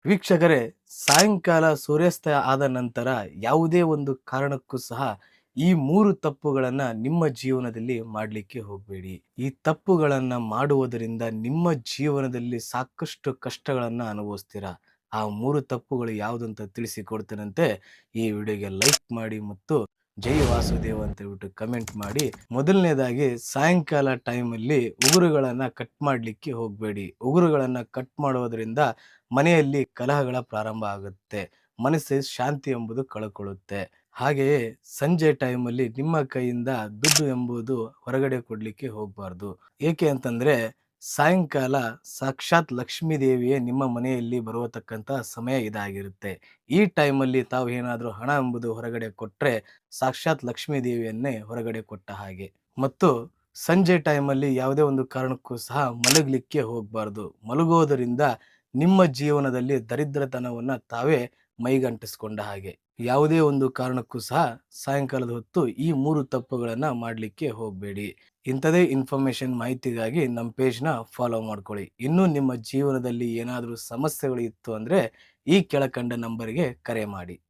ವೀಕ್ಷಕರೇ, ಸಾಯಂಕಾಲ ಸೂರ್ಯಾಸ್ತ ಆದ ನಂತರ ಯಾವುದೇ ಒಂದು ಕಾರಣಕ್ಕೂ ಸಹ ಈ 3 ತಪ್ಪುಗಳನ್ನ ನಿಮ್ಮ ಜೀವನದಲ್ಲಿ ಮಾಡಲಿಕ್ಕೆ ಹೋಗಬೇಡಿ. ಈ ತಪ್ಪುಗಳನ್ನ ಮಾಡುವುದರಿಂದ ನಿಮ್ಮ ಜೀವನದಲ್ಲಿ ಸಾಕಷ್ಟು ಕಷ್ಟಗಳನ್ನ ಅನುಭವಿಸ್ತೀರಾ. ಆ 3 ತಪ್ಪುಗಳು ಯಾವುದಂತ ತಿಳಿಸಿಕೊಡ್ತೇನಂತೆ. ಈ ವಿಡಿಯೋಗೆ ಲೈಕ್ ಮಾಡಿ ಮತ್ತು ಜೈ ವಾಸುದೇವ ಅಂತ ಹೇಳ್ಬಿಟ್ಟು ಕಮೆಂಟ್ ಮಾಡಿ. ಮೊದಲನೇದಾಗಿ, ಸಾಯಂಕಾಲ ಟೈಮಲ್ಲಿ ಉಗುರುಗಳನ್ನ ಕಟ್ ಮಾಡಲಿಕ್ಕೆ ಹೋಗಬೇಡಿ. ಉಗುರುಗಳನ್ನ ಕಟ್ ಮಾಡೋದ್ರಿಂದ ಮನೆಯಲ್ಲಿ ಕಲಹಗಳ ಪ್ರಾರಂಭ ಆಗುತ್ತೆ. ಮನಸ್ಸಿಗೆ ಶಾಂತಿ ಎಂಬುದು ಕಳ್ಕೊಳ್ಳುತ್ತೆ. ಹಾಗೆಯೇ ಸಂಜೆ ಟೈಮಲ್ಲಿ ನಿಮ್ಮ ಕೈಯಿಂದ ದುಡ್ಡು ಎಂಬುದು ಹೊರಗಡೆ ಕೊಡ್ಲಿಕ್ಕೆ ಹೋಗಬಾರ್ದು. ಏಕೆ ಅಂತಂದ್ರೆ, ಸಾಯಂಕಾಲ ಸಾಕ್ಷಾತ್ ಲಕ್ಷ್ಮೀ ದೇವಿಯೇ ನಿಮ್ಮ ಮನೆಯಲ್ಲಿ ಬರತಕ್ಕಂತ ಸಮಯ ಇದಾಗಿರುತ್ತೆ. ಈ ಟೈಮಲ್ಲಿ ತಾವು ಏನಾದರೂ ಹಣ ಎಂಬುದು ಹೊರಗಡೆ ಕೊಟ್ರೆ ಸಾಕ್ಷಾತ್ ಲಕ್ಷ್ಮೀ ದೇವಿಯನ್ನೇ ಹೊರಗಡೆ ಕೊಟ್ಟ ಹಾಗೆ. ಮತ್ತು ಸಂಜೆ ಟೈಮಲ್ಲಿ ಯಾವುದೇ ಒಂದು ಕಾರಣಕ್ಕೂ ಸಹ ಮಲಗಲಿಕ್ಕೆ ಹೋಗಬಾರ್ದು. ಮಲಗೋದರಿಂದ ನಿಮ್ಮ ಜೀವನದಲ್ಲಿ ದರಿದ್ರತನವನ್ನ ತಾವೇ ಮೈಗಂಟಿಸ್ಕೊಂಡ ಹಾಗೆ. ಯಾವುದೇ ಒಂದು ಕಾರಣಕ್ಕೂ ಸಹ ಸಾಯಂಕಾಲದ ಹೊತ್ತು ಈ 3 ತಪ್ಪುಗಳನ್ನ ಮಾಡಲಿಕ್ಕೆ ಹೋಗಬೇಡಿ. ಇಂಥದೇ ಇನ್ಫಾರ್ಮೇಶನ್ ಮಾಹಿತಿಗಾಗಿ ನಮ್ಮ ಪೇಜ್ನ ಫಾಲೋ ಮಾಡ್ಕೊಳ್ಳಿ. ಇನ್ನೂ ನಿಮ್ಮ ಜೀವನದಲ್ಲಿ ಏನಾದರೂ ಸಮಸ್ಯೆಗಳು ಇತ್ತು ಅಂದ್ರೆ ಈ ಕೆಳಕಂಡ ನಂಬರ್ಗೆ ಕರೆ ಮಾಡಿ.